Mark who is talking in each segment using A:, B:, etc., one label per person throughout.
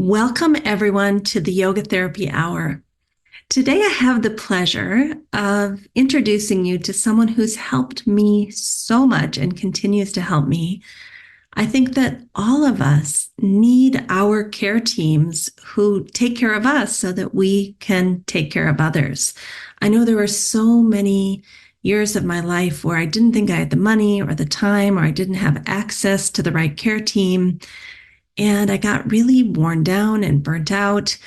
A: Welcome, everyone, to the Yoga Therapy Hour. Today, I have the pleasure of introducing you to someone who's helped me so much and continues to help me. I think that all of us need our care teams who take care of us so that we can take care of others. I know there were so many years of my life where I didn't think I had the money or the time, or I didn't have access to the right care team. And I got really worn down and burnt out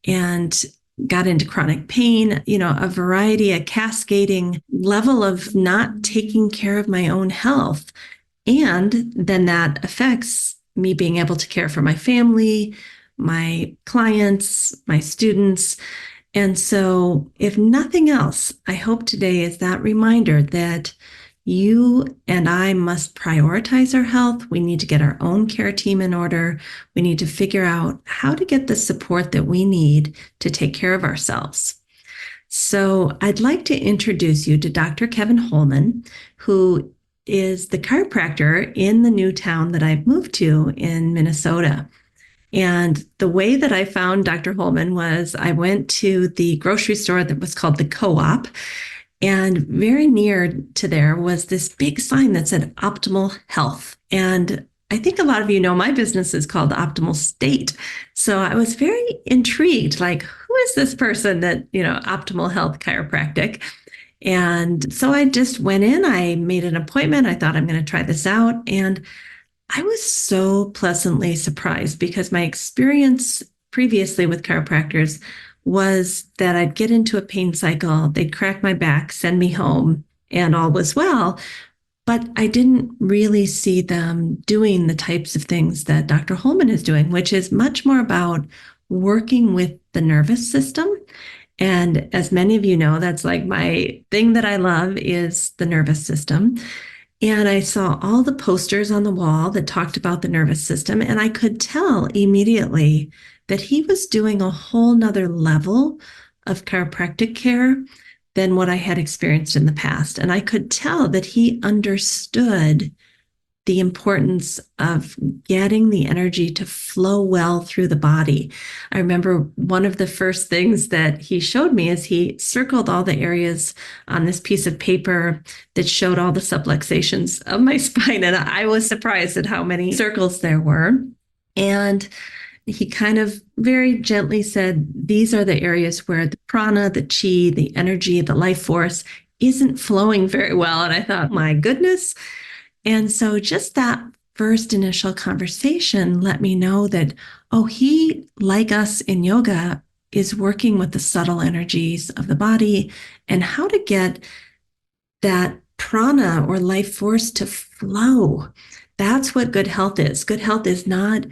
A: and got into chronic pain, a variety, a cascading level of not taking care of my own health. And then that affects me being able to care for my family, my clients, my students. And so, if nothing else, I hope today is that reminder that you and I must prioritize our health. We need to get our own care team in order. We need to figure out how to get the support that we need to take care of ourselves. So I'd like to introduce you to Dr. Kevin Holman, who is the chiropractor in the new town that I've moved to in Minnesota. And the way that I found Dr. Holman was I went to the grocery store that was called the Co-op. And very near to there was this big sign that said Optimal Health. And I think a lot of you know my business is called Optimal State. So I was very intrigued, like, who is this person that, Optimal Health Chiropractic? And so I just went in, I made an appointment. I thought I'm going to try this out. And I was so pleasantly surprised because my experience previously with chiropractors was that I'd get into a pain cycle, they'd crack my back, send me home, and all was well. But I didn't really see them doing the types of things that Dr. Holman is doing, which is much more about working with the nervous system. And as many of you know, that's like my thing that I love is the nervous system. And I saw all the posters on the wall that talked about the nervous system, and I could tell immediately that he was doing a whole nother level of chiropractic care than what I had experienced in the past. And I could tell that he understood the importance of getting the energy to flow well through the body. I remember one of the first things that he showed me is he circled all the areas on this piece of paper that showed all the subluxations of my spine. And I was surprised at how many circles there were. And he kind of very gently said, these are the areas where the prana, the chi, the energy, the life force isn't flowing very well. And I thought, my goodness. And so just that first initial conversation let me know that, he, like us in yoga, is working with the subtle energies of the body and how to get that prana or life force to flow. That's what good health is. Good health is not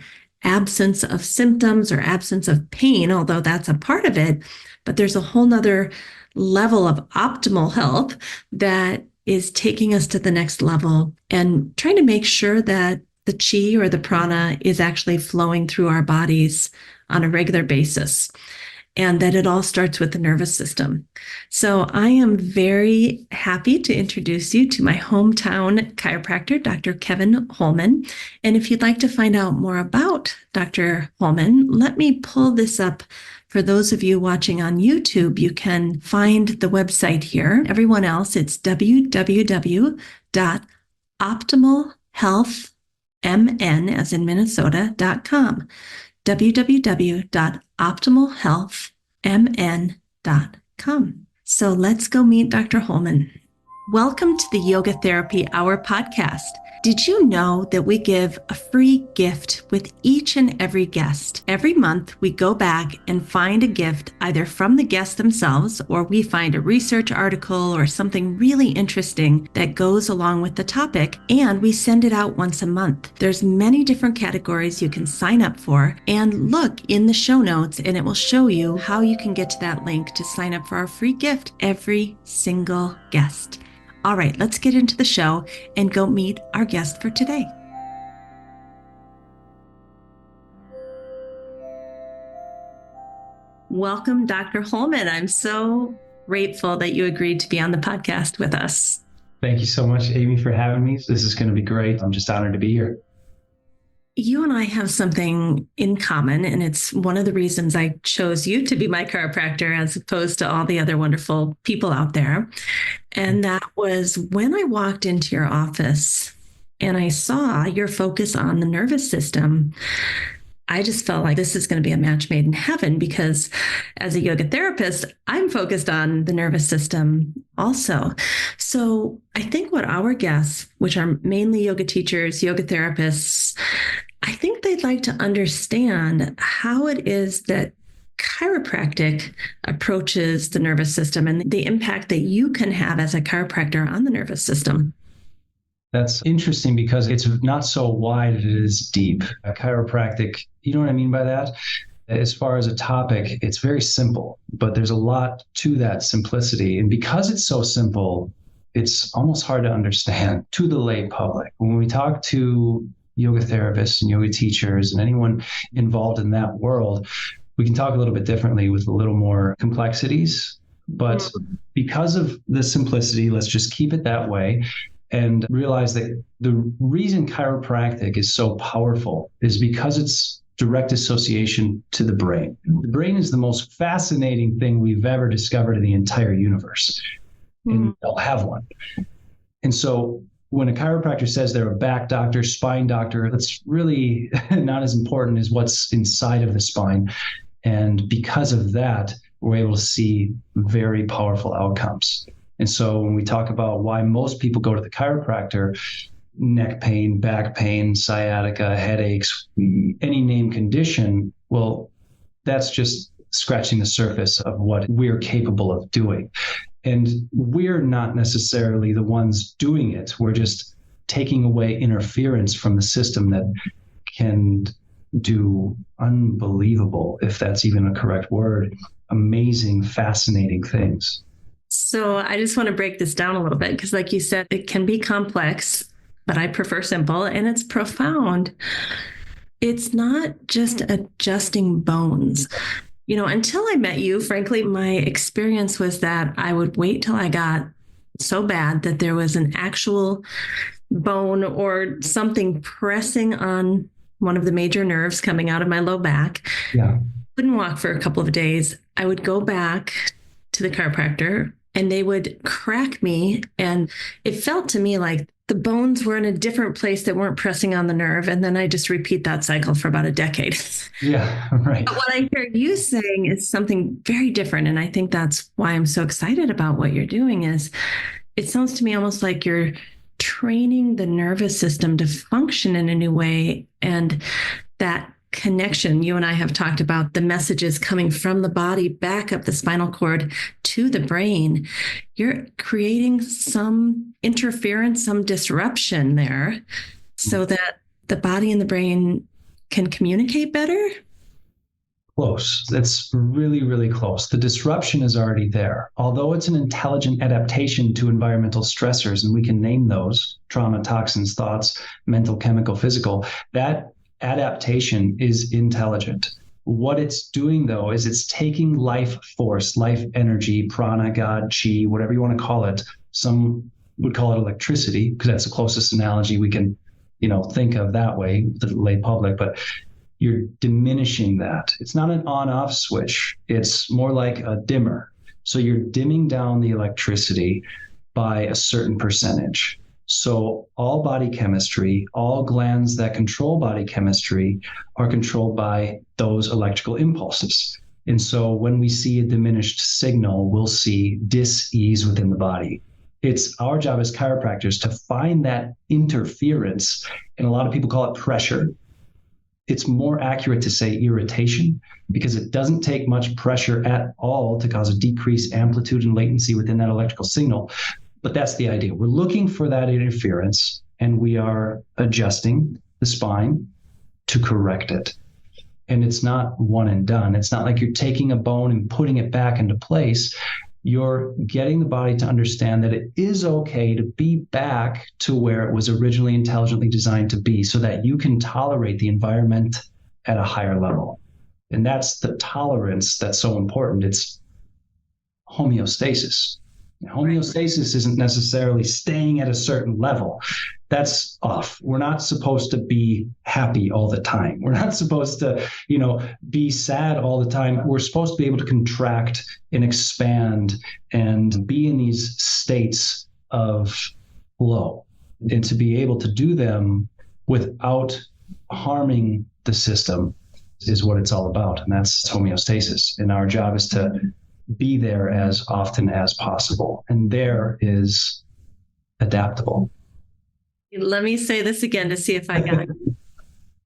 A: absence of symptoms or absence of pain, although that's a part of it, but there's a whole nother level of optimal health that is taking us to the next level and trying to make sure that the chi or the prana is actually flowing through our bodies on a regular basis, and that it all starts with the nervous system. So I am very happy to introduce you to my hometown chiropractor, Dr. Kevin Holman. And if you'd like to find out more about Dr. Holman, let me pull this up. For those of you watching on YouTube, you can find the website here. Everyone else, it's www.optimalhealthmn, as in Minnesota.com. www.optimalhealthmn.com. So let's go meet Dr. Holman. Welcome to the Yoga Therapy Hour podcast. Did you know that we give a free gift with each and every guest? Every month, we go back and find a gift either from the guests themselves, or we find a research article or something really interesting that goes along with the topic, and we send it out once a month. There's many different categories you can sign up for, and look in the show notes and it will show you how you can get to that link to sign up for our free gift every single guest. All right, let's get into the show and go meet our guest for today. Welcome, Dr. Holman. I'm so grateful that you agreed to be on the podcast with us.
B: Thank you so much, Amy, for having me. This is going to be great. I'm just honored to be here.
A: you and I have something in common, and it's one of the reasons I chose you to be my chiropractor as opposed to all the other wonderful people out there. And that was when I walked into your office and I saw your focus on the nervous system. I just felt like this is going to be a match made in heaven because as a yoga therapist, I'm focused on the nervous system also. So I think what our guests, which are mainly yoga teachers, yoga therapists, I think they'd like to understand how it is that chiropractic approaches the nervous system and the impact that you can have as a chiropractor on the nervous system.
B: That's interesting because it's not so wide, it is deep. A chiropractic, you know what I mean by that? As far as a topic, it's very simple, but there's a lot to that simplicity. And because it's so simple, it's almost hard to understand to the lay public. When we talk to yoga therapists and yoga teachers and anyone involved in that world, we can talk a little bit differently with a little more complexities. But because of the simplicity, let's just keep it that way. And realize that the reason chiropractic is so powerful is because it's direct association to the brain. The brain is the most fascinating thing we've ever discovered in the entire universe. And they'll have one. And so when a chiropractor says they're a back doctor, spine doctor, that's really not as important as what's inside of the spine. And because of that, we're able to see very powerful outcomes. And so when we talk about why most people go to the chiropractor, neck pain, back pain, sciatica, headaches, any named condition, well, that's just scratching the surface of what we're capable of doing. And we're not necessarily the ones doing it. We're just taking away interference from the system that can do unbelievable, if that's even a correct word, amazing, fascinating things.
A: So I just want to break this down a little bit because, like you said, it can be complex, but I prefer simple, and it's profound. It's not just adjusting bones. Until I met you, frankly, my experience was that I would wait till I got so bad that there was an actual bone or something pressing on one of the major nerves coming out of my low back.
B: Yeah.
A: Couldn't walk for a couple of days. I would go back to the chiropractor and they would crack me. And it felt to me like the bones were in a different place that weren't pressing on the nerve. And then I just repeat that cycle for about a decade.
B: Yeah, right.
A: But what I hear you saying is something very different. And I think that's why I'm so excited about what you're doing is it sounds to me almost like you're training the nervous system to function in a new way. And that connection, you and I have talked about the messages coming from the body back up the spinal cord to the brain. You're creating some interference, some disruption there so that the body and the brain can communicate better.
B: Close. That's really, really close. The disruption is already there. Although it's an intelligent adaptation to environmental stressors, and we can name those: trauma, toxins, thoughts, mental, chemical, physical, that adaptation is intelligent. What it's doing, though, is it's taking life force, life energy, prana, God, chi, whatever you want to call it. Some would call it electricity because that's the closest analogy we can, think of that way, the lay public. But you're diminishing that. It's not an on-off switch. It's more like a dimmer. So you're dimming down the electricity by a certain percentage. So all body chemistry, all glands that control body chemistry are controlled by those electrical impulses. And so when we see a diminished signal, we'll see dis-ease within the body. It's our job as chiropractors to find that interference, and a lot of people call it pressure. It's more accurate to say irritation because it doesn't take much pressure at all to cause a decreased amplitude and latency within that electrical signal. But that's the idea. We're looking for that interference and we are adjusting the spine to correct it. And it's not one and done. It's not like you're taking a bone and putting it back into place. You're getting the body to understand that it is okay to be back to where it was originally intelligently designed to be so that you can tolerate the environment at a higher level. And that's the tolerance that's so important. It's homeostasis. Homeostasis isn't necessarily staying at a certain level. That's off. We're not supposed to be happy all the time. We're not supposed to, be sad all the time. We're supposed to be able to contract and expand and be in these states of flow, and to be able to do them without harming the system is what it's all about. And that's homeostasis. And our job is to be there as often as possible. And there is adaptable.
A: Let me say this again to see if I got it.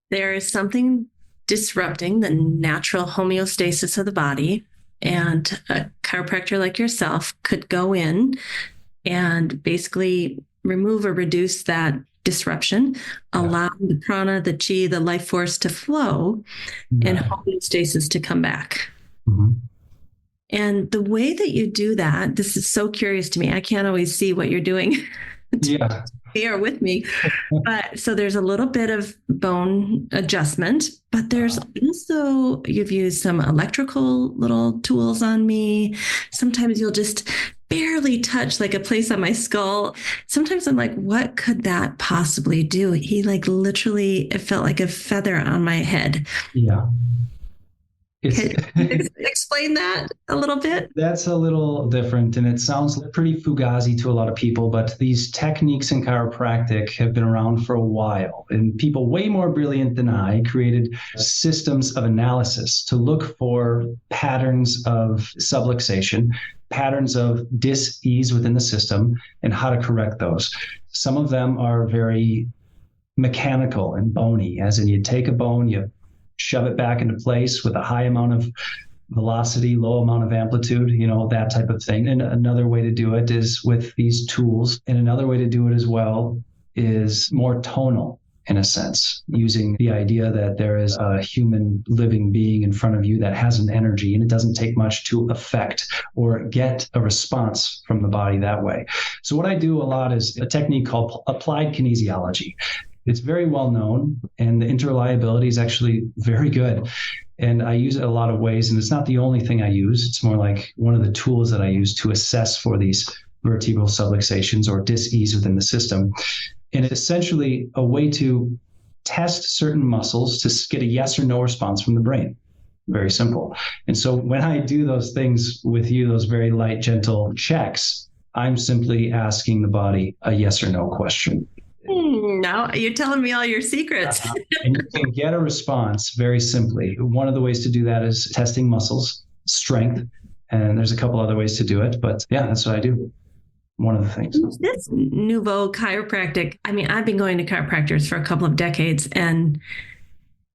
A: There is something disrupting the natural homeostasis of the body, and a chiropractor like yourself could go in and basically remove or reduce that disruption, allow the prana, the chi, the life force to flow, and homeostasis to come back.
B: Mm-hmm.
A: And the way that you do that, this is so curious to me. I can't always see what you're doing.
B: Yeah.
A: Here with me. But so there's a little bit of bone adjustment, but there's also, you've used some electrical little tools on me. Sometimes you'll just barely touch like a place on my skull. Sometimes I'm like, what could that possibly do? He literally, it felt like a feather on my head.
B: Yeah.
A: Can you explain that a little bit?
B: That's a little different, and it sounds pretty fugazi to a lot of people, but these techniques in chiropractic have been around for a while, and people way more brilliant than I created systems of analysis to look for patterns of subluxation, patterns of dis-ease within the system, and how to correct those. Some of them are very mechanical and bony, as in you take a bone, you shove it back into place with a high amount of velocity, low amount of amplitude, that type of thing. And another way to do it is with these tools. And another way to do it as well is more tonal, in a sense, using the idea that there is a human living being in front of you that has an energy, and it doesn't take much to affect or get a response from the body that way. So what I do a lot is a technique called applied kinesiology. It's very well known, and the interliability is actually very good. And I use it a lot of ways, and it's not the only thing I use. It's more like one of the tools that I use to assess for these vertebral subluxations or dis-ease within the system. And it's essentially a way to test certain muscles to get a yes or no response from the brain. Very simple. And so when I do those things with you, those very light, gentle checks, I'm simply asking the body a yes or no question.
A: Now you're telling me all your secrets.
B: And you can get a response very simply. One of the ways to do that is testing muscles, strength, and there's a couple other ways to do it. But yeah, that's what I do. One of the things.
A: This nouveau chiropractic, I've been going to chiropractors for a couple of decades, and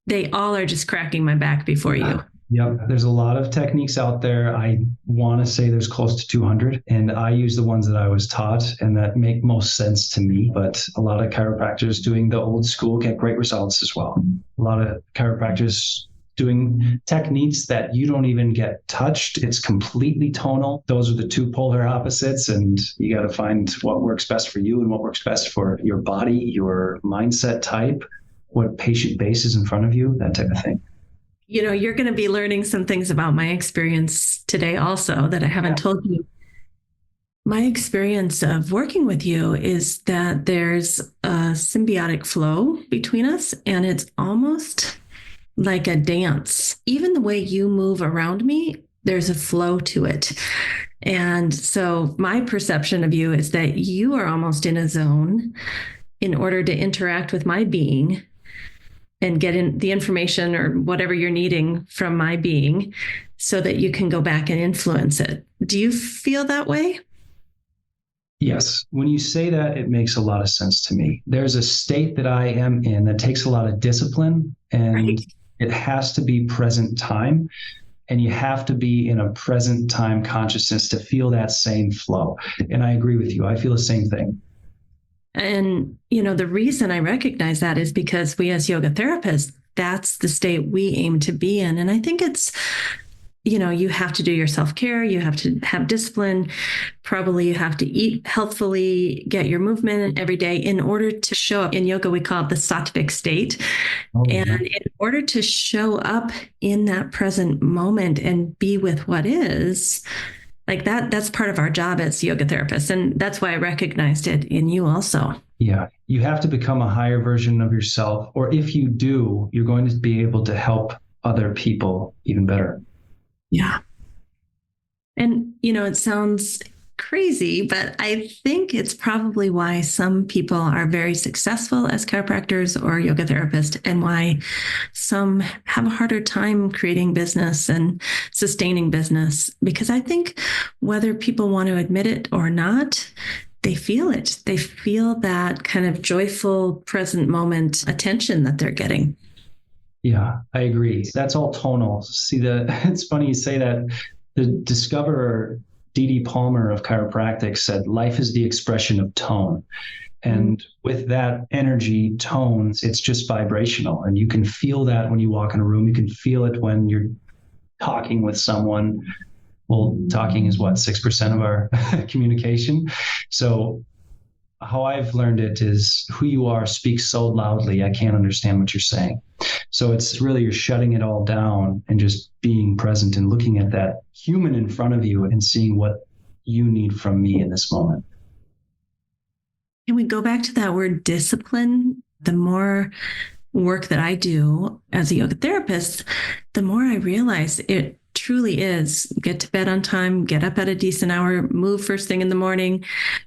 A: they all are just cracking my back before you.
B: Yep. There's a lot of techniques out there. I want to say there's close to 200, and I use the ones that I was taught and that make most sense to me. But a lot of chiropractors doing the old school get great results as well. A lot of chiropractors doing techniques that you don't even get touched. It's completely tonal. Those are the two polar opposites, and you got to find what works best for you and what works best for your body, your mindset type, what patient base is in front of you, that type of thing.
A: You're going to be learning some things about my experience today also that I haven't told you. My experience of working with you is that there's a symbiotic flow between us, and it's almost like a dance. Even the way you move around me, there's a flow to it. And so my perception of you is that you are almost in a zone in order to interact with my being and get in the information or whatever you're needing from my being so that you can go back and influence it. Do you feel that way?
B: Yes. When you say that, it makes a lot of sense to me. There's a state that I am in that takes a lot of discipline, and it has to be present time. And you have to be in a present time consciousness to feel that same flow. And I agree with you. I feel the same thing.
A: And, the reason I recognize that is because we as yoga therapists, that's the state we aim to be in. And I think it's, you have to do your self-care, you have to have discipline, probably you have to eat healthfully, get your movement every day in order to show up. In yoga, we call it the sattvic state. And in order to show up in that present moment and be with what is, Like that's part of our job as yoga therapists. And that's why I recognized it in you also.
B: Yeah, you have to become a higher version of yourself. Or if you do, you're going to be able to help other people even better.
A: Yeah. And, it sounds crazy, but I think it's probably why some people are very successful as chiropractors or yoga therapists, and why some have a harder time creating business and sustaining business. Because I think whether people want to admit it or not, they feel it. They feel that kind of joyful present moment attention that they're getting.
B: Yeah, I agree. That's all tonal. See, it's funny you say that. The discoverer, D.D. Palmer of chiropractic, said life is the expression of tone. And with that energy, tones, it's just vibrational. And you can feel that when you walk in a room. You can feel it when you're talking with someone. Well, talking is what, 6% of our communication. So how I've learned it is who you are speaks so loudly, I can't understand what you're saying. So it's really, you're shutting it all down and just being present and looking at that human in front of you and seeing what you need from me in this moment.
A: Can we go back to that word discipline? The more work that I do as a yoga therapist, the more I realize it truly is get to bed on time, get up at a decent hour, move first thing in the morning,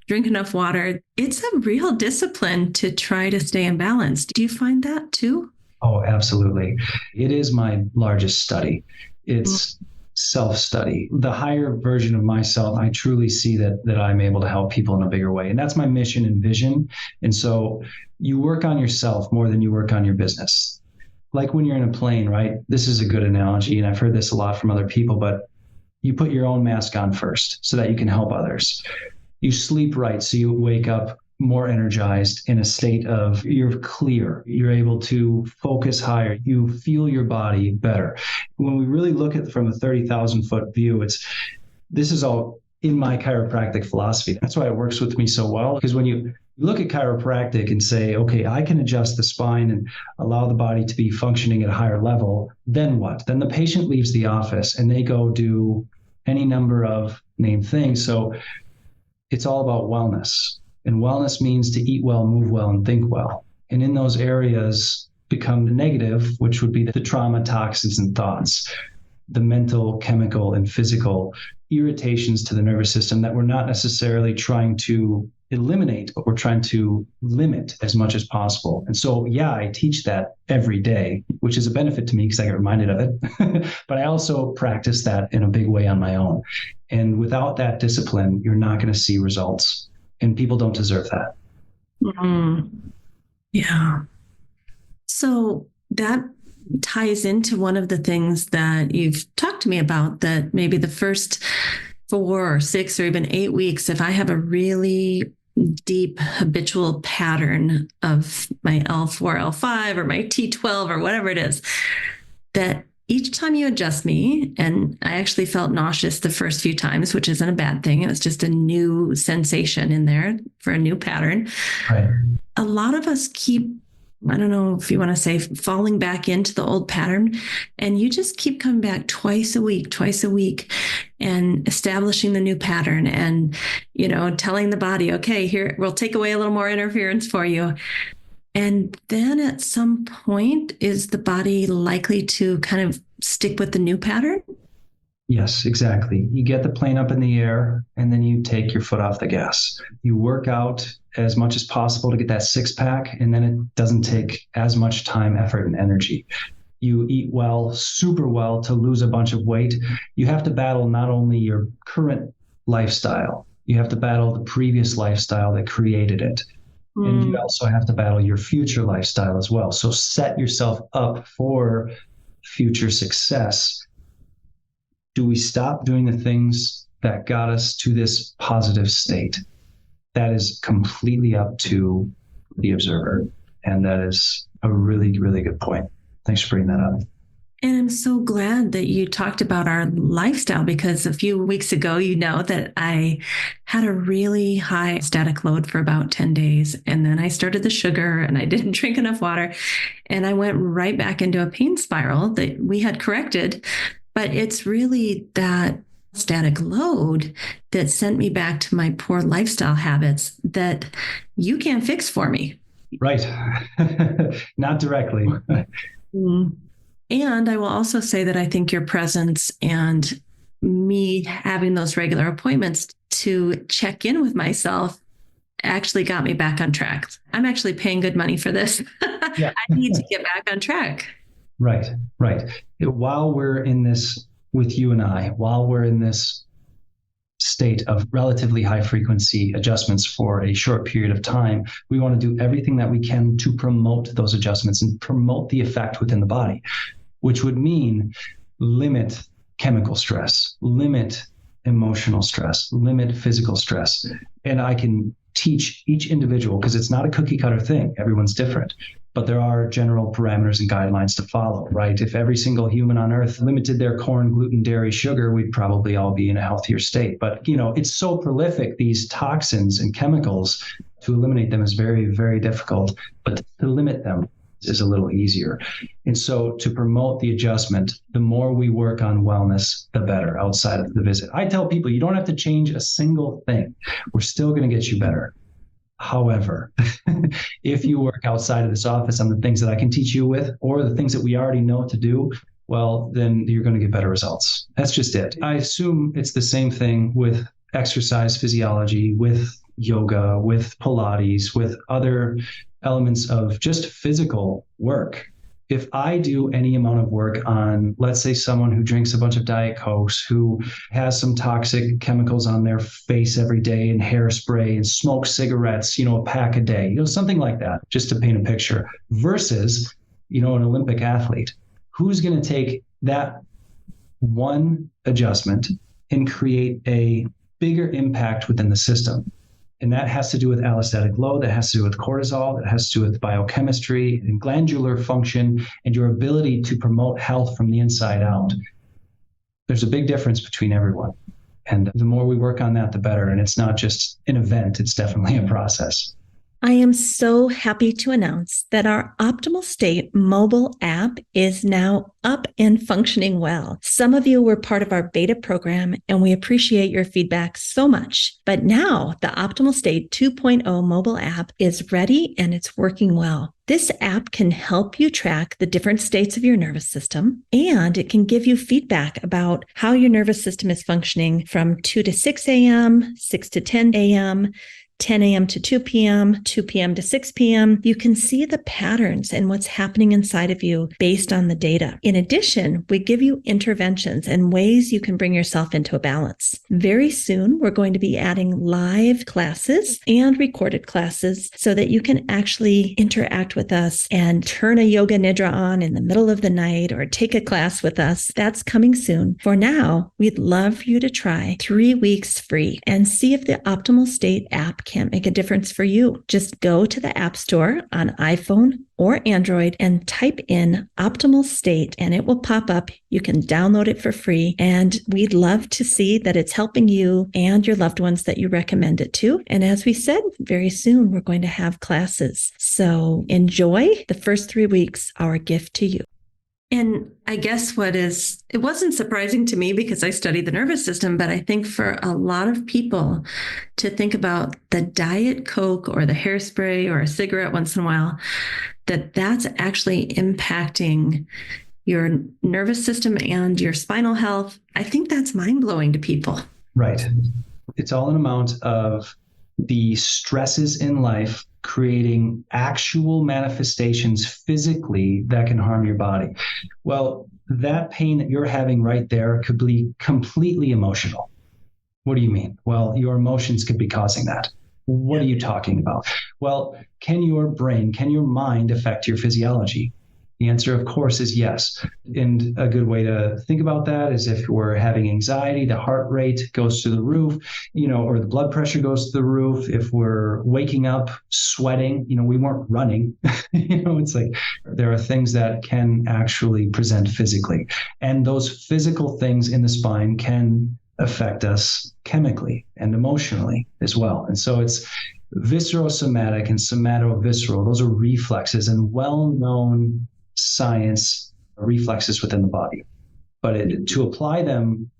A: drink enough water. It's a real discipline to try to stay in balance. Do you find that too?
B: Oh, absolutely. It is my largest study. It's self-study. The higher version of myself, I truly see that I'm able to help people in a bigger way. And that's my mission and vision. And so you work on yourself more than you work on your business. Like when you're in a plane, right? This is a good analogy, and I've heard this a lot from other people, but you put your own mask on first so that you can help others. You sleep right, so you wake up more energized, in a state of you're clear, you're able to focus higher, you feel your body better. When we really look at it from a 30,000 foot view, this is all in my chiropractic philosophy. That's why it works with me so well, because when you look at chiropractic and say, okay, I can adjust the spine and allow the body to be functioning at a higher level, then what? Then the patient leaves the office and they go do any number of named things. So it's all about wellness. And wellness means to eat well, move well, and think well. And in those areas become the negative, which would be the trauma, toxins, and thoughts, the mental, chemical, and physical irritations to the nervous system that we're not necessarily trying to eliminate, but we're trying to limit as much as possible. And so, yeah, I teach that every day, which is a benefit to me because I get reminded of it. But I also practice that in a big way on my own. And without that discipline, you're not going to see results. And people don't deserve that.
A: Yeah. So that ties into one of the things that you've talked to me about, that maybe the first 4 or 6 or even 8 weeks, if I have a really deep habitual pattern of my L4, L5, or my T12, or whatever it is, that each time you adjust me, and I actually felt nauseous the first few times, which isn't a bad thing. It was just a new sensation in there for a new pattern.
B: Right.
A: A lot of us keep, I don't know if you want to say, falling back into the old pattern, and you just keep coming back twice a week, and establishing the new pattern, and, telling the body, okay, here, we'll take away a little more interference for you. And then at some point, is the body likely to kind of stick with the new pattern?
B: Yes, exactly. You get the plane up in the air and then you take your foot off the gas. You work out as much as possible to get that 6-pack, and then it doesn't take as much time, effort, and energy. You eat well, super well, to lose a bunch of weight. You have to battle not only your current lifestyle, you have to battle the previous lifestyle that created it. And you also have to battle your future lifestyle as well. So set yourself up for future success. Do we stop doing the things that got us to this positive state? That is completely up to the observer. And that is a really, really good point. Thanks for bringing that up.
A: And I'm so glad that you talked about our lifestyle, because a few weeks ago, that I had a really high static load for about 10 days. And then I started the sugar and I didn't drink enough water. And I went right back into a pain spiral that we had corrected. But it's really that static load that sent me back to my poor lifestyle habits that you can't fix for me.
B: Right. Not directly.
A: Mm. And I will also say that I think your presence and me having those regular appointments to check in with myself actually got me back on track. I'm actually paying good money for this.
B: Yeah.
A: I need to get back on track.
B: Right, right. While we're in this with you and I, while we're in this state of relatively high frequency adjustments for a short period of time, we want to do everything that we can to promote those adjustments and promote the effect within the body, which would mean limit chemical stress, limit emotional stress, limit physical stress. And I can teach each individual, because it's not a cookie cutter thing. Everyone's different. But there are general parameters and guidelines to follow, right? If every single human on earth limited their corn, gluten, dairy, sugar, we'd probably all be in a healthier state. But, it's so prolific, these toxins and chemicals, to eliminate them is very, very difficult. But to limit them is a little easier. And so to promote the adjustment, the more we work on wellness, the better outside of the visit. I tell people, you don't have to change a single thing. We're still going to get you better. However, if you work outside of this office on the things that I can teach you with, or the things that we already know to do, well, then you're going to get better results. That's just it. I assume it's the same thing with exercise physiology, with yoga, with Pilates, with other elements of just physical work. If I do any amount of work on, let's say, someone who drinks a bunch of Diet Cokes, who has some toxic chemicals on their face every day and hairspray and smokes cigarettes, a pack a day, something like that, just to paint a picture, versus, an Olympic athlete, who's going to take that one adjustment and create a bigger impact within the system. And that has to do with allostatic load, that has to do with cortisol, that has to do with biochemistry and glandular function and your ability to promote health from the inside out. There's a big difference between everyone. And the more we work on that, the better. And it's not just an event, it's definitely a process.
A: I am so happy to announce that our Optimal State mobile app is now up and functioning well. Some of you were part of our beta program, and we appreciate your feedback so much. But now the Optimal State 2.0 mobile app is ready and it's working well. This app can help you track the different states of your nervous system, and it can give you feedback about how your nervous system is functioning from 2 to 6 a.m., 6 to 10 a.m., 10 a.m. to 2 p.m., 2 p.m. to 6 p.m. You can see the patterns and what's happening inside of you based on the data. In addition, we give you interventions and ways you can bring yourself into a balance. Very soon, we're going to be adding live classes and recorded classes so that you can actually interact with us and turn a yoga nidra on in the middle of the night or take a class with us. That's coming soon. For now, we'd love for you to try 3 weeks free and see if the Optimal State app can't make a difference for you. Just go to the App Store on iPhone or Android and type in Optimal State and it will pop up. You can download it for free, and we'd love to see that it's helping you and your loved ones that you recommend it to. And as we said, very soon we're going to have classes. So enjoy the first 3 weeks, our gift to you. And I guess it wasn't surprising to me because I studied the nervous system, but I think for a lot of people to think about the Diet Coke or the hairspray or a cigarette once in a while, that's actually impacting your nervous system and your spinal health. I think that's mind-blowing to people.
B: Right. It's all an amount of the stresses in life creating actual manifestations physically that can harm your body. Well, that pain that you're having right there could be completely emotional. What do you mean? Well, your emotions could be causing that. What are you talking about? Well, can your mind affect your physiology? The answer, of course, is yes. And a good way to think about that is if we're having anxiety, the heart rate goes to the roof, or the blood pressure goes to the roof. If we're waking up sweating, we weren't running. It's like there are things that can actually present physically. And those physical things in the spine can affect us chemically and emotionally as well. And so it's viscerosomatic and somatovisceral. Those are reflexes and well-known science reflexes within the body. But to apply them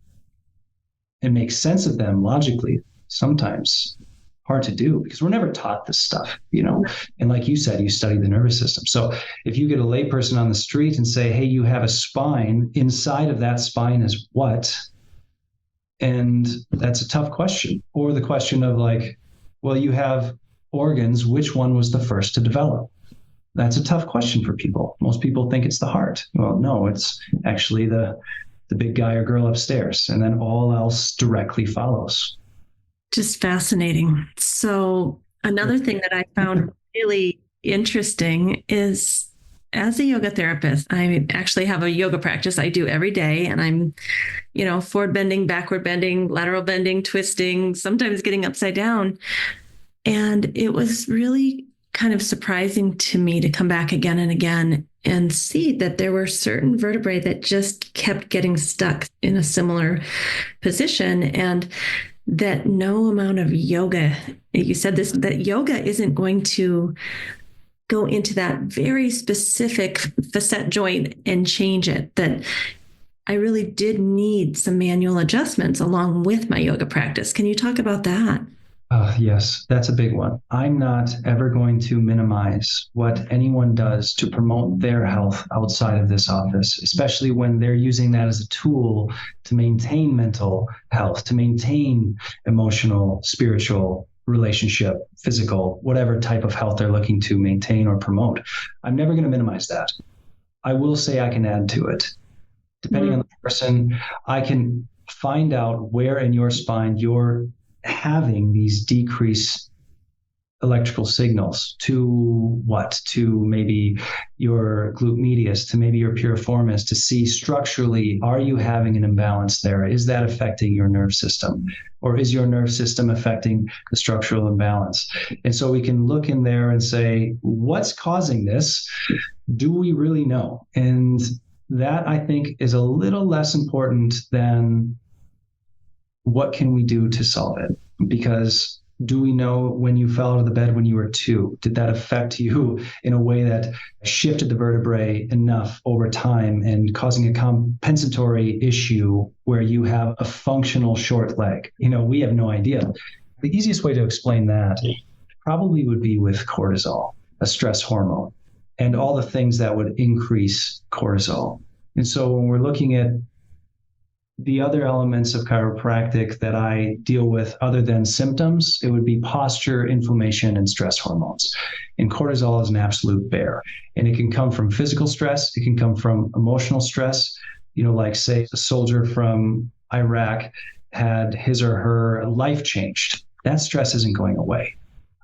B: and make sense of them logically, sometimes hard to do because we're never taught this stuff, And like you said, you study the nervous system. So if you get a layperson on the street and say, hey, you have a spine, inside of that spine is what? And that's a tough question. Or the question of like, well, you have organs, which one was the first to develop? That's a tough question for people. Most people think it's the heart. Well, no, it's actually the big guy or girl upstairs, and then all else directly follows.
A: Just fascinating. So another thing that I found really interesting is, as a yoga therapist, I actually have a yoga practice I do every day, and I'm, forward bending, backward bending, lateral bending, twisting, sometimes getting upside down. And it was really kind of surprising to me to come back again and again and see that there were certain vertebrae that just kept getting stuck in a similar position, and that no amount of yoga, you said this, that yoga isn't going to go into that very specific facet joint and change it, that I really did need some manual adjustments along with my yoga practice. Can you talk about that?
B: Yes, that's a big one. I'm not ever going to minimize what anyone does to promote their health outside of this office, especially when they're using that as a tool to maintain mental health, to maintain emotional, spiritual, relationship, physical, whatever type of health they're looking to maintain or promote. I'm never going to minimize that. I will say I can add to it. Depending on the person, I can find out where in your spine you're having these decreased electrical signals. To what? To maybe your glute medius, to maybe your piriformis, to see structurally, are you having an imbalance there? Is that affecting your nerve system? Or is your nerve system affecting the structural imbalance? And so we can look in there and say, what's causing this? Do we really know? And that, I think, is a little less important than what can we do to solve it? Because do we know when you fell out of the bed when you were 2? Did that affect you in a way that shifted the vertebrae enough over time and causing a compensatory issue where you have a functional short leg? We have no idea. The easiest way to explain that probably would be with cortisol, a stress hormone, and all the things that would increase cortisol. And so when we're looking at the other elements of chiropractic that I deal with other than symptoms, it would be posture, inflammation, and stress hormones. And cortisol is an absolute bear. And it can come from physical stress. It can come from emotional stress. Like say a soldier from Iraq had his or her life changed. That stress isn't going away.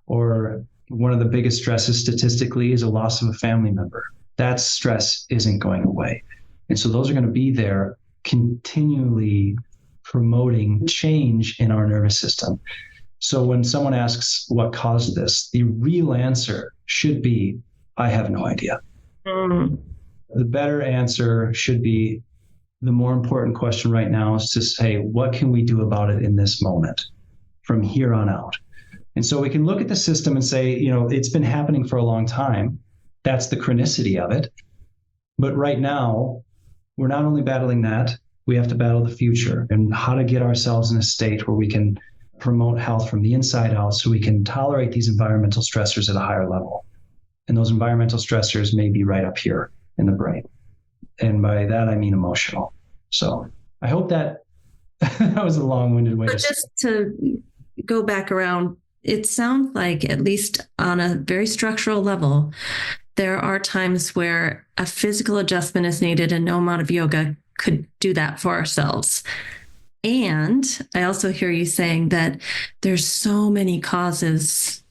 B: Or one of the biggest stresses statistically is a loss of a family member. That stress isn't going away. And so those are going to be there, continually promoting change in our nervous system. So when someone asks what caused this, the real answer should be, I have no idea. The better answer should be, the more important question right now is to say, what can we do about it in this moment from here on out? And so we can look at the system and say, it's been happening for a long time. That's the chronicity of it. But right now, we're not only battling that, we have to battle the future and how to get ourselves in a state where we can promote health from the inside out so we can tolerate these environmental stressors at a higher level. And those environmental stressors may be right up here in the brain. And by that, I mean emotional. So I hope that that was a long-winded way
A: But just to go back around, it sounds like, at least on a very structural level, there are times where a physical adjustment is needed and no amount of yoga could do that for ourselves. And I also hear you saying that there's so many causes,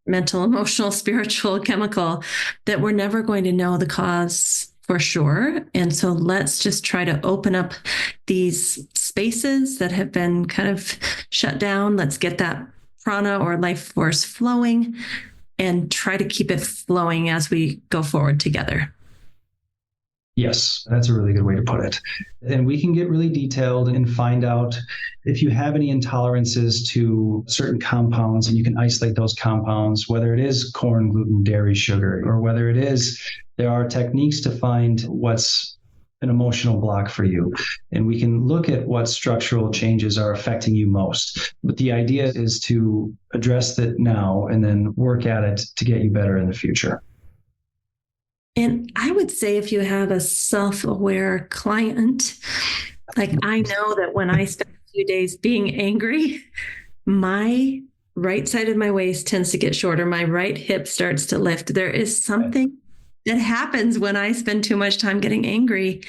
A: mental, emotional, spiritual, chemical, that we're never going to know the cause for sure. And so let's just try to open up these spaces that have been kind of shut down. Let's get that prana or life force flowing and try to keep it flowing as we go forward together.
B: Yes, that's a really good way to put it. And we can get really detailed and find out if you have any intolerances to certain compounds, and you can isolate those compounds, whether it is corn, gluten, dairy, sugar, or whether it is, there are techniques to find what's an emotional block for you. And we can look at what structural changes are affecting you most. But the idea is to address that now and then work at it to get you better in the future.
A: And I would say if you have a self-aware client, like I know that when I spend a few days being angry, my right side of my waist tends to get shorter. My right hip starts to lift. There is something that happens when I spend too much time getting angry.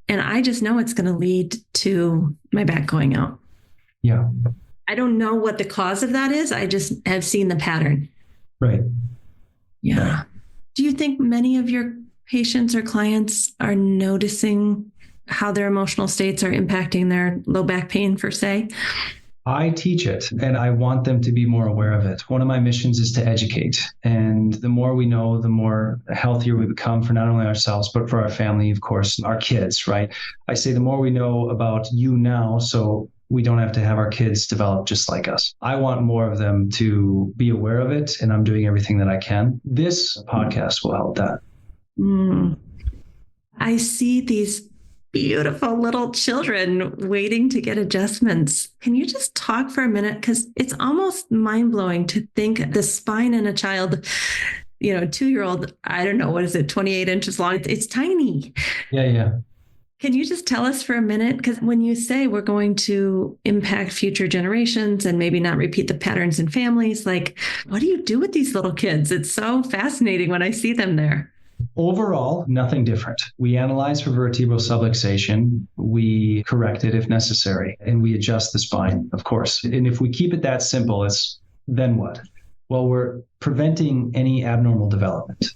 A: And I just know it's going to lead to my back going out.
B: Yeah.
A: I don't know what the cause of that is. I just have seen the pattern.
B: Right.
A: Yeah.
B: Right.
A: Do you think many of your patients or clients are noticing how their emotional states are impacting their low back pain, per se?
B: I teach it and I want them to be more aware of it. One of my missions is to educate. And the more we know, the more healthier we become for not only ourselves, but for our family, of course, our kids, right? I say the more we know about you now, so we don't have to have our kids develop just like us. I want more of them to be aware of it, and I'm doing everything that I can. This podcast will help that.
A: I see these beautiful little children waiting to get adjustments. Can you just talk for a minute? Because it's almost mind-blowing to think the spine in a child, 2-year-old, I don't know, what is it, 28 inches long? It's tiny.
B: Yeah.
A: Can you just tell us for a minute? Because when you say we're going to impact future generations and maybe not repeat the patterns in families, like, what do you do with these little kids? It's so fascinating when I see them there.
B: Overall, nothing different. We analyze for vertebral subluxation, we correct it if necessary, and we adjust the spine, of course. And if we keep it that simple, then what? Well, we're preventing any abnormal development.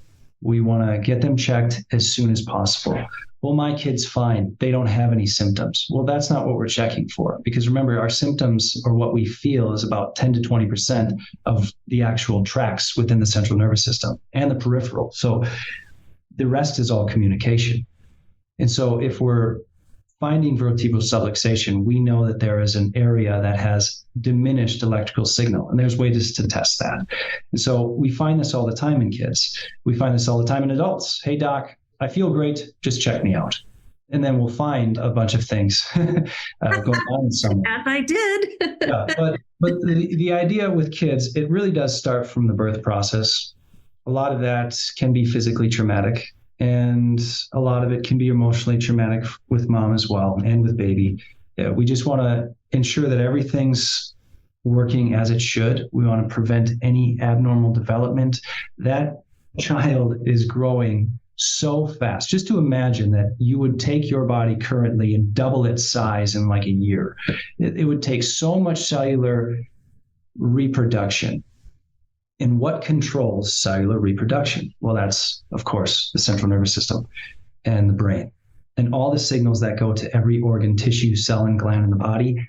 B: We want to get them checked as soon as possible. Well, my kid's fine. They don't have any symptoms. Well, that's not what we're checking for. Because remember, our symptoms or what we feel is about 10 to 20% of the actual tracts within the central nervous system and the peripheral. So the rest is all communication. And so if we're finding vertebral subluxation, we know that there is an area that has diminished electrical signal, and there's ways to test that. And so we find this all the time in kids. We find this all the time in adults. Hey, doc, I feel great. Just check me out. And then we'll find a bunch of things going on in someone.
A: As I did.
B: Yeah, but the idea with kids, it really does start from the birth process. A lot of that can be physically traumatic, and a lot of it can be emotionally traumatic with mom as well, and with baby. We just want to ensure that everything's working as it should. We want to prevent any abnormal development. That child is growing so fast. Just to imagine that you would take your body currently and double its size in like a year. It would take so much cellular reproduction. And what controls cellular reproduction? Well, that's, of course, the central nervous system and the brain. And all the signals that go to every organ, tissue, cell, and gland in the body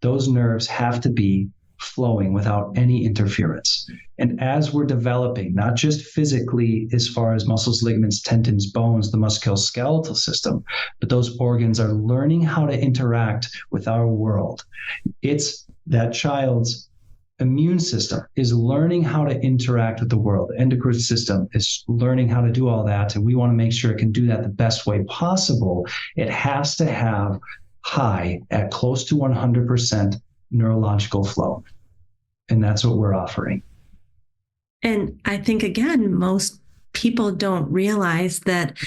B: those nerves have to be flowing without any interference. And as we're developing, not just physically as far as muscles, ligaments, tendons, bones, the musculoskeletal system, but those organs are learning how to interact with our world. It's that child's immune system is learning how to interact with the world. The endocrine system is learning how to do all that. And we want to make sure it can do that the best way possible. It has to have high at close to 100% neurological flow. And that's what we're offering.
A: And I think, again, most people don't realize that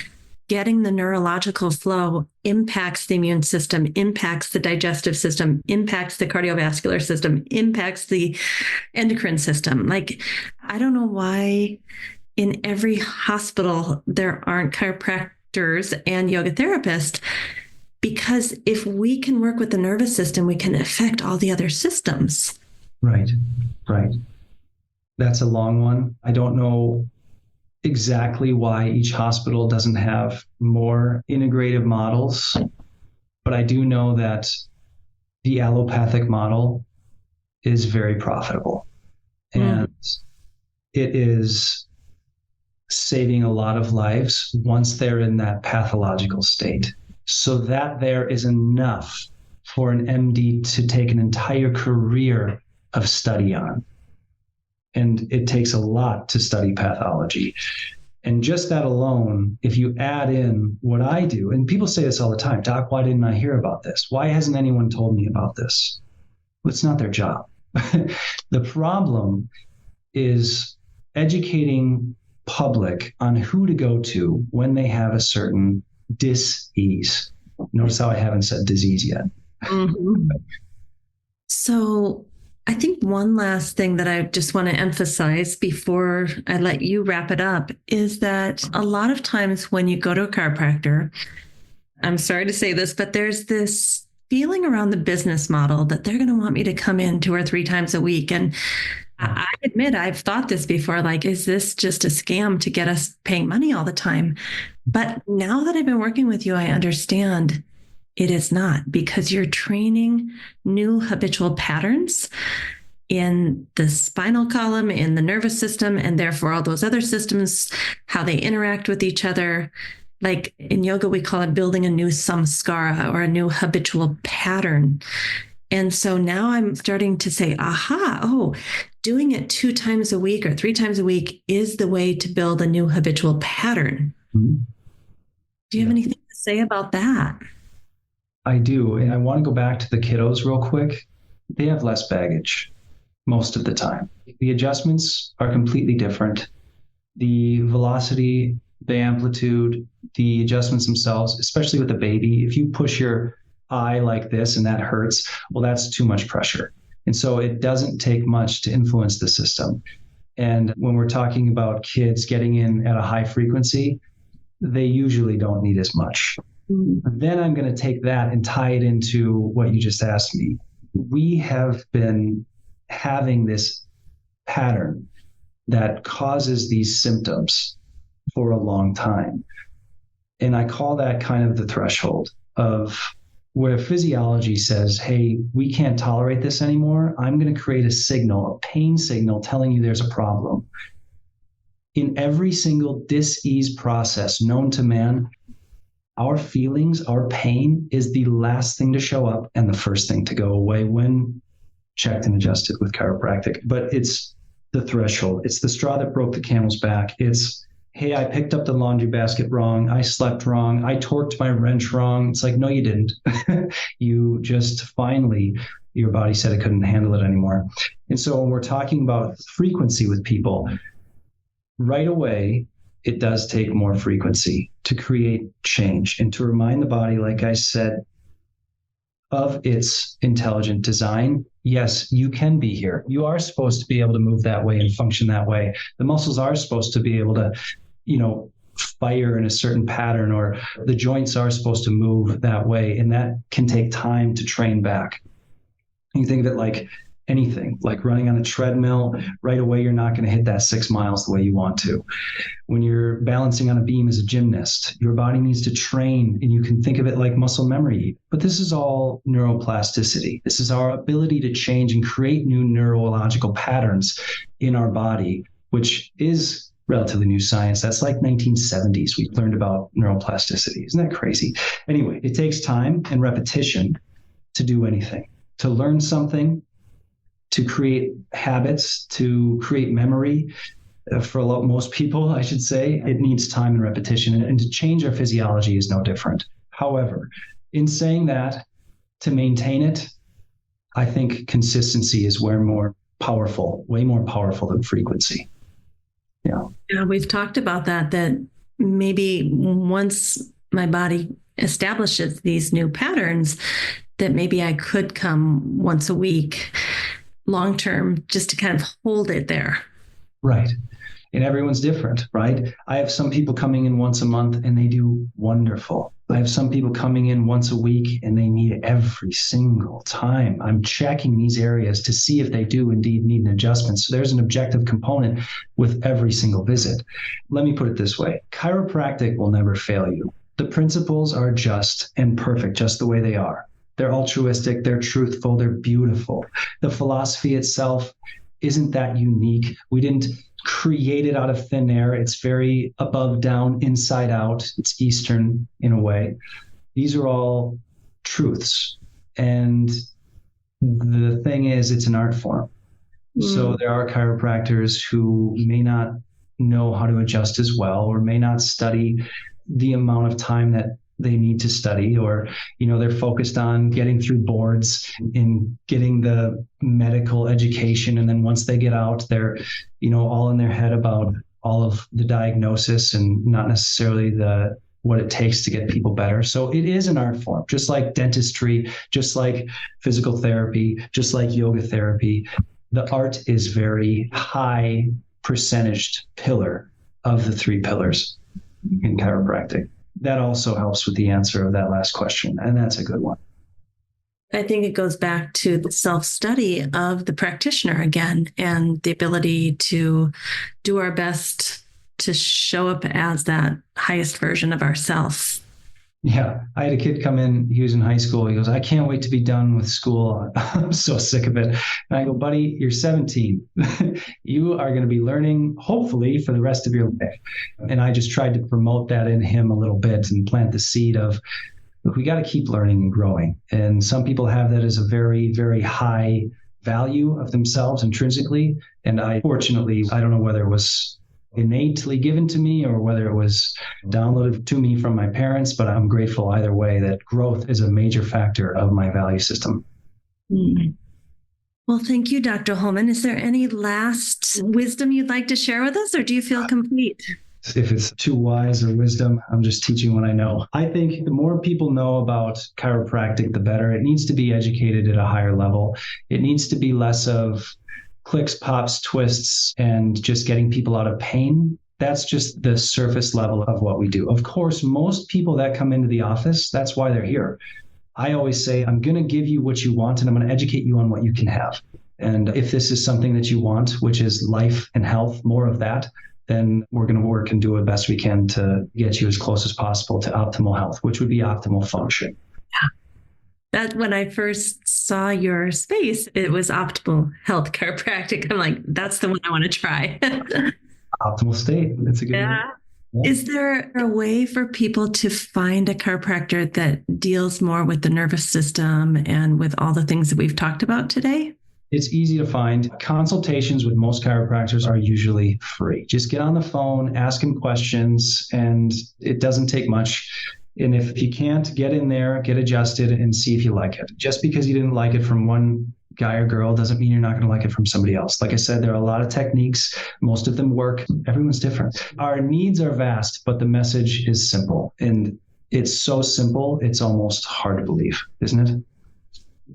A: getting the neurological flow impacts the immune system, impacts the digestive system, impacts the cardiovascular system, impacts the endocrine system. Like, I don't know why in every hospital there aren't chiropractors and yoga therapists, because if we can work with the nervous system, we can affect all the other systems.
B: Right. That's a long one. I don't know exactly why each hospital doesn't have more integrative models, but I do know that the allopathic model is very profitable, and it is saving a lot of lives once they're in that pathological state. So that there is enough for an MD to take an entire career of study on. And it takes a lot to study pathology. And just that alone, if you add in what I do, and people say this all the time, Doc, why didn't I hear about this? Why hasn't anyone told me about this? Well, it's not their job. The problem is educating public on who to go to when they have a certain dis-ease. Notice how I haven't said disease yet.
A: Mm-hmm. So I think one last thing that I just want to emphasize before I let you wrap it up is that a lot of times when you go to a chiropractor, I'm sorry to say this, but there's this feeling around the business model that they're going to want me to come in 2 or 3 times a week. And I admit I've thought this before, like, is this just a scam to get us paying money all the time? But now that I've been working with you, I understand it is not, because you're training new habitual patterns in the spinal column, in the nervous system, and therefore all those other systems, how they interact with each other. Like in yoga, we call it building a new samskara or a new habitual pattern. And so now I'm starting to say, doing it 2 times a week or 3 times a week is the way to build a new habitual pattern. Mm-hmm. Do you have anything to say about that?
B: I do. And I want to go back to the kiddos real quick. They have less baggage most of the time. The adjustments are completely different. The velocity, the amplitude, the adjustments themselves, especially with a baby, if you push your eye like this and that hurts, well, that's too much pressure. And so it doesn't take much to influence the system. And when we're talking about kids getting in at a high frequency, they usually don't need as much. Then I'm going to take that and tie it into what you just asked me. We have been having this pattern that causes these symptoms for a long time. And I call that kind of the threshold of where physiology says, hey, we can't tolerate this anymore. I'm going to create a signal, a pain signal telling you there's a problem. In every single dis-ease process known to man, our feelings, our pain is the last thing to show up and the first thing to go away when checked and adjusted with chiropractic. But it's the threshold. It's the straw that broke the camel's back. It's, hey, I picked up the laundry basket wrong. I slept wrong. I torqued my wrench wrong. It's like, no, you didn't. You just finally, your body said it couldn't handle it anymore. And so when we're talking about frequency with people, right away, it does take more frequency to create change and to remind the body, like I said, of its intelligent design. Yes, you can be here. You are supposed to be able to move that way and function that way. The muscles are supposed to be able to, fire in a certain pattern, or the joints are supposed to move that way. And that can take time to train back. You think of it like anything, like running on a treadmill. Right away, you're not going to hit that 6 miles the way you want to. When you're balancing on a beam as a gymnast, your body needs to train, and you can think of it like muscle memory. But this is all neuroplasticity. This is our ability to change and create new neurological patterns in our body, which is relatively new science. That's like 1970s. We learned about neuroplasticity. Isn't that crazy? Anyway, it takes time and repetition to do anything, to learn something, to create habits, to create memory. For most people, I should say, it needs time and repetition, and to change our physiology is no different. However, in saying that, to maintain it, I think consistency is way more powerful than frequency.
A: Yeah, we've talked about that maybe once my body establishes these new patterns, that maybe I could come once a week long term, just to kind of hold it there.
B: Right. And everyone's different, right? I have some people coming in once a month and they do wonderful. I have some people coming in once a week and they need every single time. I'm checking these areas to see if they do indeed need an adjustment. So there's an objective component with every single visit. Let me put it this way. Chiropractic will never fail you. The principles are just and perfect, just the way they are. They're altruistic, they're truthful, they're beautiful. The philosophy itself isn't that unique. We didn't create it out of thin air. It's very above, down, inside out. It's Eastern in a way. These are all truths. And the thing is, it's an art form. So there are chiropractors who may not know how to adjust as well, or may not study the amount of time that they need to study, or they're focused on getting through boards and getting the medical education, and then once they get out, they're all in their head about all of the diagnosis and not necessarily what it takes to get people better. So it is an art form, just like dentistry, just like physical therapy, just like yoga therapy. The art is very high percentaged pillar of the 3 pillars in chiropractic. That also helps with the answer of that last question, and that's a good one.
A: I think it goes back to the self-study of the practitioner again, and the ability to do our best to show up as that highest version of ourselves.
B: Yeah. I had a kid come in, he was in high school. He goes, I can't wait to be done with school. I'm so sick of it. And I go, buddy, you're 17. You are going to be learning, hopefully, for the rest of your life. And I just tried to promote that in him a little bit and plant the seed of, look, we got to keep learning and growing. And some people have that as a very, very high value of themselves intrinsically. And fortunately, I don't know whether it was innately given to me or whether it was downloaded to me from my parents, but I'm grateful either way that growth is a major factor of my value system.
A: Mm. Well, thank you, Dr. Holman. Is there any last wisdom you'd like to share with us, or do you feel complete?
B: If it's too wise or wisdom, I'm just teaching what I know. I think the more people know about chiropractic, the better. It needs to be educated at a higher level. It needs to be less of clicks, pops, twists, and just getting people out of pain. That's just the surface level of what we do. Of course, most people that come into the office, that's why they're here. I always say, I'm going to give you what you want, and I'm going to educate you on what you can have. And if this is something that you want, which is life and health, more of that, then we're going to work and do the best we can to get you as close as possible to optimal health, which would be optimal function.
A: That when I first saw your space, it was Optimal Health Chiropractic. I'm like, that's the one I want to try.
B: Optimal state. That's a good one.
A: Yeah. Is there a way for people to find a chiropractor that deals more with the nervous system and with all the things that we've talked about today?
B: It's easy to find. Consultations with most chiropractors are usually free. Just get on the phone, ask them questions, and it doesn't take much. And if you can't, get in there, get adjusted, and see if you like it. Just because you didn't like it from one guy or girl doesn't mean you're not going to like it from somebody else. Like I said, there are a lot of techniques. Most of them work. Everyone's different. Our needs are vast, but the message is simple. And it's so simple, it's almost hard to believe, isn't it?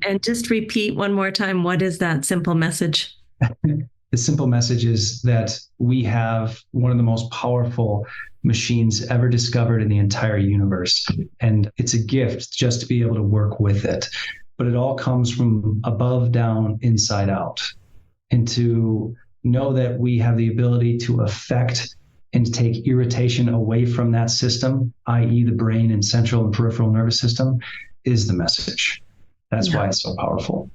A: And just repeat one more time, what is that simple message?
B: The simple message is that we have one of the most powerful machines ever discovered in the entire universe. And it's a gift just to be able to work with it. But it all comes from above, down, inside out. And to know that we have the ability to affect and take irritation away from that system, i.e. the brain and central and peripheral nervous system, is the message. That's why it's so powerful.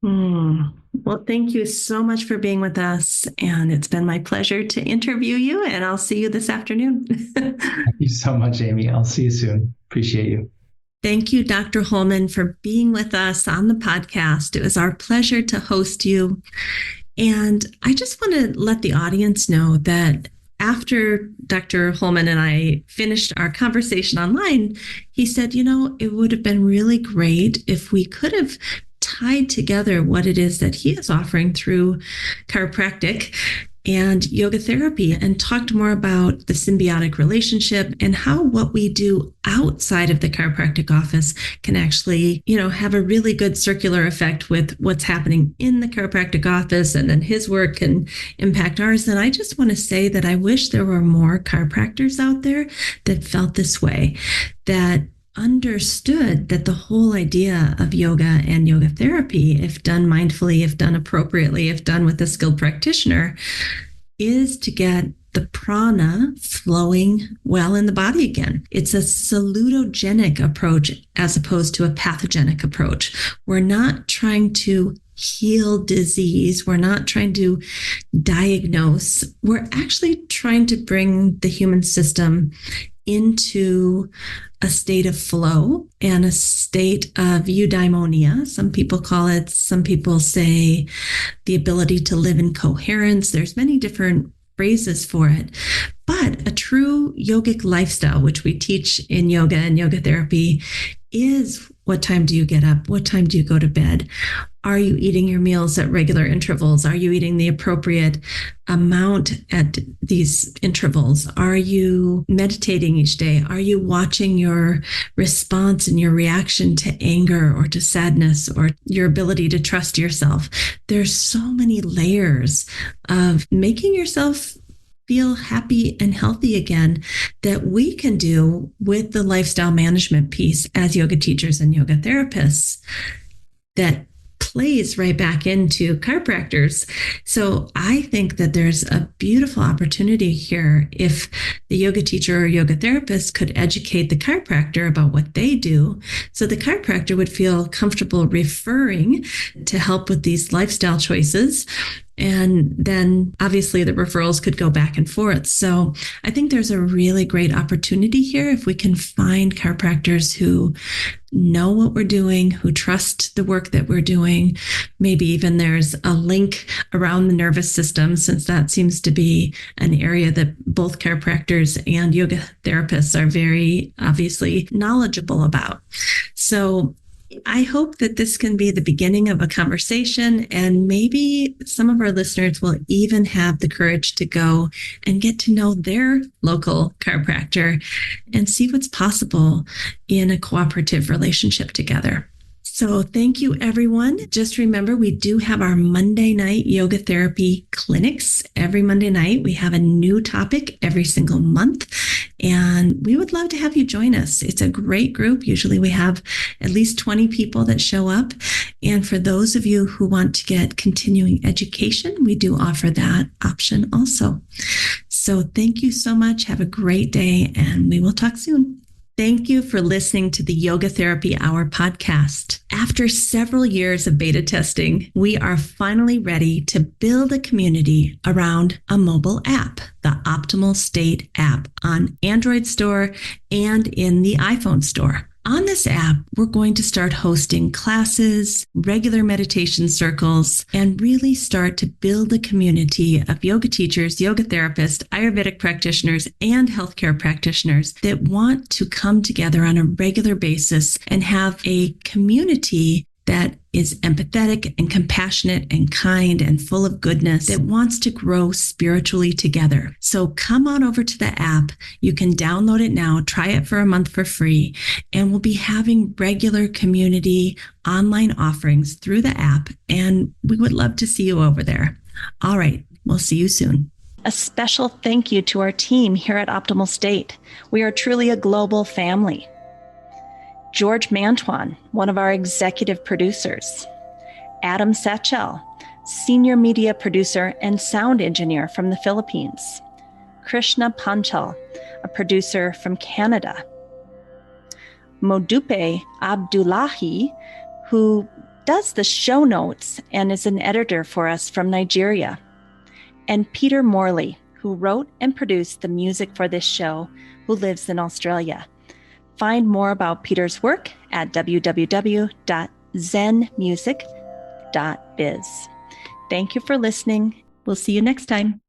A: Well, thank you so much for being with us. And it's been my pleasure to interview you, and I'll see you this afternoon.
B: Thank you so much, Amy. I'll see you soon. Appreciate you.
A: Thank you, Dr. Holman, for being with us on the podcast. It was our pleasure to host you. And I just want to let the audience know that after Dr. Holman and I finished our conversation online, he said, it would have been really great if we could have tied together what it is that he is offering through chiropractic and yoga therapy, and talked more about the symbiotic relationship and how what we do outside of the chiropractic office can actually, have a really good circular effect with what's happening in the chiropractic office, and then his work can impact ours. And I just want to say that I wish there were more chiropractors out there that felt this way, that understood that the whole idea of yoga and yoga therapy, if done mindfully, if done appropriately, if done with a skilled practitioner, is to get the prana flowing well in the body again. It's a salutogenic approach as opposed to a pathogenic approach. We're not trying to heal disease. We're not trying to diagnose. We're actually trying to bring the human system into a state of flow and a state of eudaimonia. Some people call it, some people say the ability to live in coherence. There's many different phrases for it. But a true yogic lifestyle, which we teach in yoga and yoga therapy, is what time do you get up? What time do you go to bed? Are you eating your meals at regular intervals? Are you eating the appropriate amount at these intervals? Are you meditating each day? Are you watching your response and your reaction to anger or to sadness or your ability to trust yourself? There's so many layers of making yourself feel happy and healthy again that we can do with the lifestyle management piece as yoga teachers and yoga therapists that plays right back into chiropractors. So I think that there's a beautiful opportunity here if the yoga teacher or yoga therapist could educate the chiropractor about what they do. So the chiropractor would feel comfortable referring to help with these lifestyle choices. And then obviously the referrals could go back and forth. So I think there's a really great opportunity here if we can find chiropractors who know what we're doing, who trust the work that we're doing. Maybe even there's a link around the nervous system, since that seems to be an area that both chiropractors and yoga therapists are very obviously knowledgeable about. So I hope that this can be the beginning of a conversation, and maybe some of our listeners will even have the courage to go and get to know their local chiropractor and see what's possible in a cooperative relationship together. So thank you, everyone. Just remember, we do have our Monday night yoga therapy clinics. Every Monday night, we have a new topic every single month, and we would love to have you join us. It's a great group. Usually we have at least 20 people that show up. And for those of you who want to get continuing education, we do offer that option also. So thank you so much. Have a great day, and we will talk soon. Thank you for listening to the Yoga Therapy Hour podcast. After several years of beta testing, we are finally ready to build a community around a mobile app, the Optimal State app on Android Store and in the iPhone Store. On this app, we're going to start hosting classes, regular meditation circles, and really start to build a community of yoga teachers, yoga therapists, Ayurvedic practitioners, and healthcare practitioners that want to come together on a regular basis and have a community that is empathetic and compassionate and kind and full of goodness, that wants to grow spiritually together. So come on over to the app. You can download it now, try it for a month for free, and we'll be having regular community online offerings through the app, and we would love to see you over there. All right, we'll see you soon. A special thank you to our team here at Optimal State. We are truly a global family. George Mantuan, one of our executive producers. Adam Satchel, senior media producer and sound engineer from the Philippines. Krishna Panchal, a producer from Canada. Modupe Abdullahi, who does the show notes and is an editor for us from Nigeria. And Peter Morley, who wrote and produced the music for this show, who lives in Australia. Find more about Peter's work at www.zenmusic.biz. Thank you for listening. We'll see you next time.